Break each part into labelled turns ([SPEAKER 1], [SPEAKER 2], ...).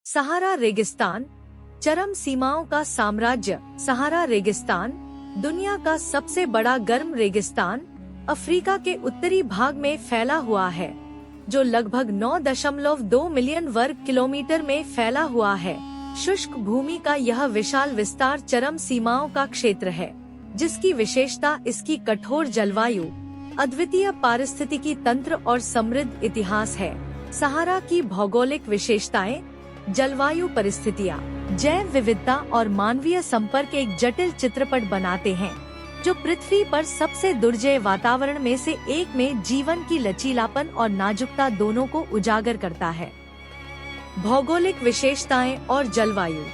[SPEAKER 1] सहारा रेगिस्तान, चरम सीमाओं का साम्राज्य। सहारा रेगिस्तान दुनिया का सबसे बड़ा गर्म रेगिस्तान अफ्रीका के उत्तरी भाग में फैला हुआ है, जो लगभग 9.2 मिलियन वर्ग किलोमीटर में फैला हुआ है। शुष्क भूमि का यह विशाल विस्तार चरम सीमाओं का क्षेत्र है, जिसकी विशेषता इसकी कठोर जलवायु, अद्वितीय पारिस्थितिकी तंत्र और समृद्ध इतिहास है। सहारा की भौगोलिक विशेषताएं, जलवायु परिस्थितियां, जैव विविधता और मानवीय संपर्क एक जटिल चित्रपट बनाते हैं, जो पृथ्वी पर सबसे दुर्जय वातावरण में से एक में जीवन की लचीलापन और नाजुकता दोनों को उजागर करता है। भौगोलिक विशेषताएं और जलवायु।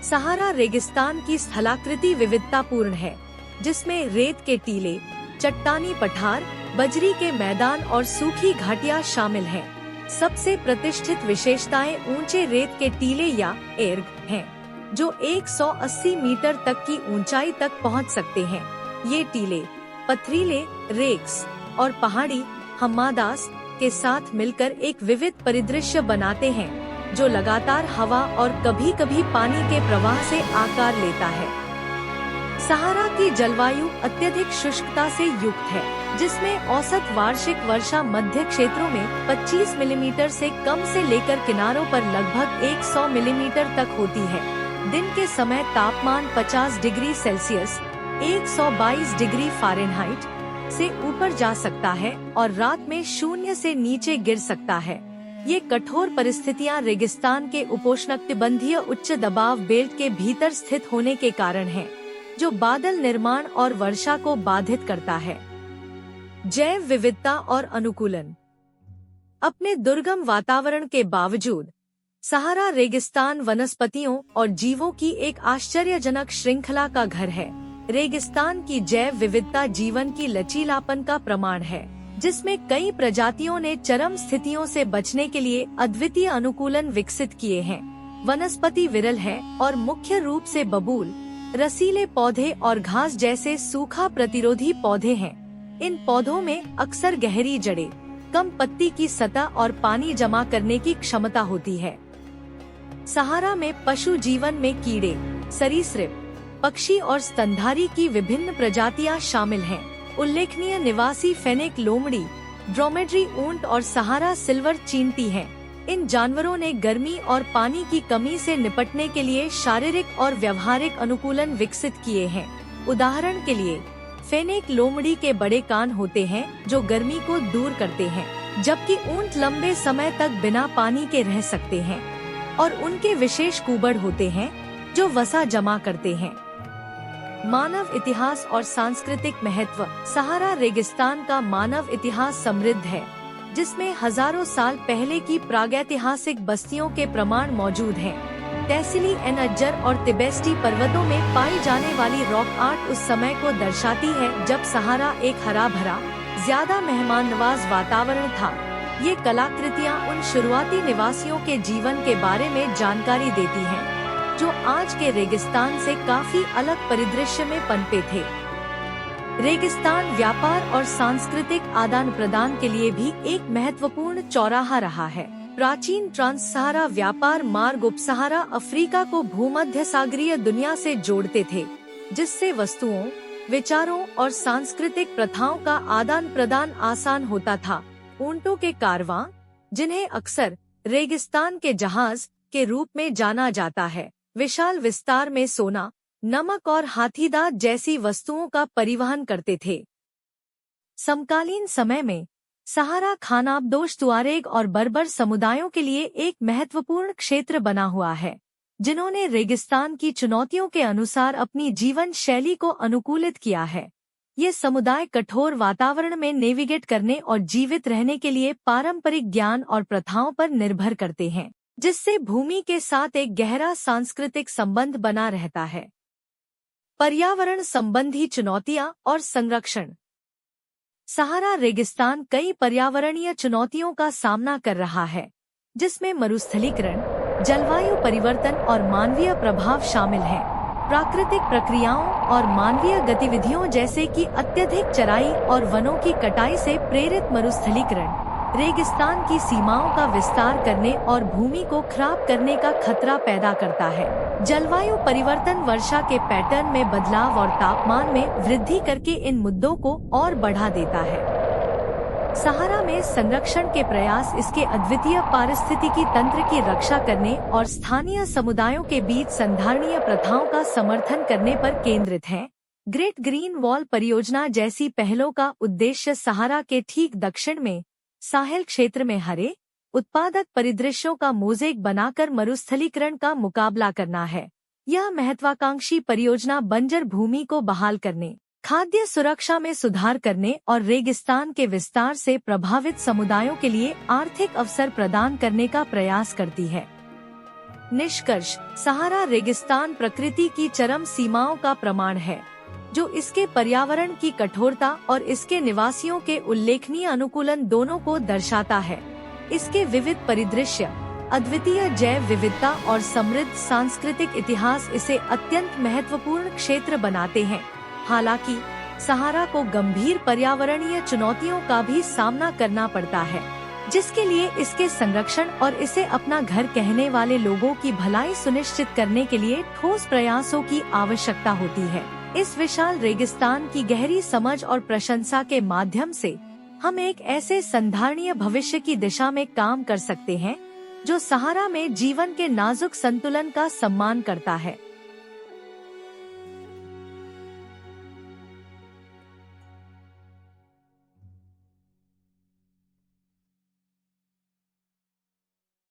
[SPEAKER 1] सहारा रेगिस्तान की स्थलाकृति विविधतापूर्ण है, जिसमें रेत के टीले, चट्टानी पठार, बजरी के मैदान और सूखी घाटियां शामिल हैं। सबसे प्रतिष्ठित विशेषताएं ऊंचे रेत के टीले या एर्ग हैं, जो 180 मीटर तक की ऊंचाई तक पहुंच सकते हैं। ये टीले पथरीले, रेक्स और पहाड़ी हम्मादास के साथ मिलकर एक विविध परिदृश्य बनाते हैं, जो लगातार हवा और कभी-कभी पानी के प्रवाह से आकार लेता है। सहारा की जलवायु अत्यधिक शुष्कता से युक्त है, जिसमें औसत वार्षिक वर्षा मध्य क्षेत्रों में 25 मिलीमीटर से कम से लेकर किनारों पर लगभग 100 मिलीमीटर तक होती है। दिन के समय तापमान 50 डिग्री सेल्सियस 122 डिग्री फ़ारेनहाइट से ऊपर जा सकता है और रात में 0 से नीचे गिर सकता है। ये कठोर परिस्थितियां रेगिस्तान के उपोष्णकटिबंधीय उच्च दबाव बेल्ट के भीतर स्थित होने के कारण हैं, जो बादल निर्माण और वर्षा को बाधित करता है। जैव विविधता और अनुकूलन। अपने दुर्गम वातावरण के बावजूद सहारा रेगिस्तान वनस्पतियों और जीवों की एक आश्चर्यजनक श्रृंखला का घर है। रेगिस्तान की जैव विविधता जीवन की लचीलापन का प्रमाण है, जिसमें कई प्रजातियों ने चरम स्थितियों से बचने के लिए अद्वितीय अनुकूलन विकसित किए हैं। वनस्पति विरल है और मुख्य रूप से बबूल, रसीले पौधे और घास जैसे सूखा प्रतिरोधी पौधे हैं। इन पौधों में अक्सर गहरी जड़ें, कम पत्ती की सतह और पानी जमा करने की क्षमता होती है। सहारा में पशु जीवन में कीड़े, सरीसृप, पक्षी और स्तनधारी की विभिन्न प्रजातियां शामिल हैं। उल्लेखनीय निवासी फेनेक लोमड़ी, ड्रोमेड्री ऊंट और सहारा सिल्वर चींटी हैं। इन जानवरों ने गर्मी और पानी की कमी से निपटने के लिए शारीरिक और व्यवहारिक अनुकूलन विकसित किए हैं। उदाहरण के लिए, फेनेक लोमड़ी के बड़े कान होते हैं, जो गर्मी को दूर करते हैं, जबकि ऊंट लंबे समय तक बिना पानी के रह सकते हैं, और उनके विशेष कुबड़ होते हैं, जो वसा जमा करते हैं। मानव इतिहास और सांस्कृतिक महत्व। सहारा रेगिस्तान का मानव इतिहास समृद्ध है, जिसमें हजारों साल पहले की प्रागैतिहासिक बस्तियों के प्रमाण मौजूद हैं। तहसीली एनअज्जर और तिबेस्टी पर्वतों में पाई जाने वाली रॉक आर्ट उस समय को दर्शाती है जब सहारा एक हरा भरा, ज्यादा मेहमान नवाज वातावरण था। ये कलाकृतियाँ उन शुरुआती निवासियों के जीवन के बारे में जानकारी देती हैं, जो आज के रेगिस्तान से काफी अलग परिदृश्य में पनपे थे। रेगिस्तान व्यापार और सांस्कृतिक आदान प्रदान के लिए भी एक महत्वपूर्ण चौराहा रहा है। प्राचीन ट्रांस सहारा व्यापार मार्ग उपसहारा अफ्रीका को भूमध्य सागरीय दुनिया से जोड़ते थे, जिससे वस्तुओं, विचारों और सांस्कृतिक प्रथाओं का आदान प्रदान आसान होता था। ऊंटों के कारवां, जिन्हें अक्सर रेगिस्तान के जहाज के रूप में जाना जाता है, विशाल विस्तार में सोना, नमक और हाथीदांत जैसी वस्तुओं का परिवहन करते थे। समकालीन समय में सहारा खानाबदोश तुआरेग और बर्बर समुदायों के लिए एक महत्वपूर्ण क्षेत्र बना हुआ है, जिन्होंने रेगिस्तान की चुनौतियों के अनुसार अपनी जीवन शैली को अनुकूलित किया है। ये समुदाय कठोर वातावरण में नेविगेट करने और जीवित रहने के लिए पारंपरिक ज्ञान और प्रथाओं पर निर्भर करते हैं, जिससे भूमि के साथ एक गहरा सांस्कृतिक संबंध बना रहता है। पर्यावरण संबंधी चुनौतियां और संरक्षण। सहारा रेगिस्तान कई पर्यावरणीय चुनौतियों का सामना कर रहा है, जिसमें मरुस्थलीकरण, जलवायु परिवर्तन और मानवीय प्रभाव शामिल हैं। प्राकृतिक प्रक्रियाओं और मानवीय गतिविधियों जैसे कि अत्यधिक चराई और वनों की कटाई से प्रेरित मरुस्थलीकरण, रेगिस्तान की सीमाओं का विस्तार करने और भूमि को खराब करने का खतरा पैदा करता है। जलवायु परिवर्तन वर्षा के पैटर्न में बदलाव और तापमान में वृद्धि करके इन मुद्दों को और बढ़ा देता है। सहारा में संरक्षण के प्रयास इसके अद्वितीय पारिस्थितिकी तंत्र की रक्षा करने और स्थानीय समुदायों के बीच संधारणीय प्रथाओं का समर्थन करने पर केंद्रित हैं। ग्रेट ग्रीन वॉल परियोजना जैसी पहलों का उद्देश्य सहारा के ठीक दक्षिण में साहेल क्षेत्र में हरे, उत्पादक परिदृश्यों का मोज़ेक बनाकर मरुस्थलीकरण का मुकाबला करना है। यह महत्वाकांक्षी परियोजना बंजर भूमि को बहाल करने, खाद्य सुरक्षा में सुधार करने और रेगिस्तान के विस्तार से प्रभावित समुदायों के लिए आर्थिक अवसर प्रदान करने का प्रयास करती है। निष्कर्ष: सहारा रेगिस्तान प्रकृति की चरम सीमाओं का प्रमाण है, जो इसके पर्यावरण की कठोरता और इसके निवासियों के उल्लेखनीय अनुकूलन दोनों को दर्शाता है। इसके विविध परिदृश्य, अद्वितीय जैव विविधता और समृद्ध सांस्कृतिक इतिहास इसे अत्यंत महत्वपूर्ण क्षेत्र बनाते हैं। हालांकि सहारा को गंभीर पर्यावरणीय चुनौतियों का भी सामना करना पड़ता है, जिसके लिए इसके संरक्षण और इसे अपना घर कहने वाले लोगों की भलाई सुनिश्चित करने के लिए ठोस प्रयासों की आवश्यकता होती है। इस विशाल रेगिस्तान की गहरी समझ और प्रशंसा के माध्यम से हम एक ऐसे संधारणीय भविष्य की दिशा में काम कर सकते हैं, जो सहारा में जीवन के नाजुक संतुलन का सम्मान करता है।